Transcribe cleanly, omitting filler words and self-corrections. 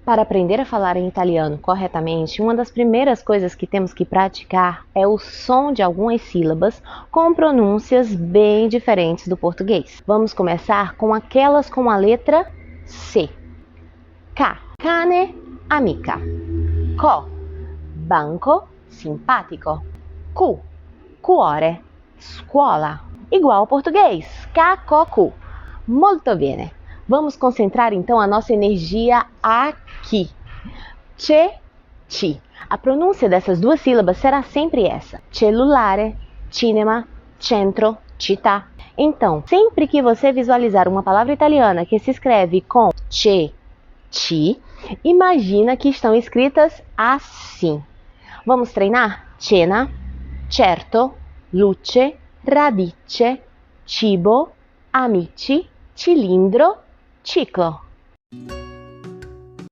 Para aprender a falar em italiano corretamente, uma das primeiras coisas que temos que praticar é o som de algumas sílabas com pronúncias bem diferentes do português. Vamos começar com aquelas com a letra C. K, cane, amica. Co, banco, simpatico. Cu, cuore, scuola. Igual ao português, K-co-cu. Molto bene. Vamos concentrar então a nossa energia aqui. Ce, ci. A pronúncia dessas duas sílabas será sempre essa. Cellulare, cinema, centro, città. Então, sempre que você visualizar uma palavra italiana que se escreve com ce, ci, imagina que estão escritas assim. Vamos treinar? Cena, certo, luce, radice, cibo, amici, cilindro, ciclo.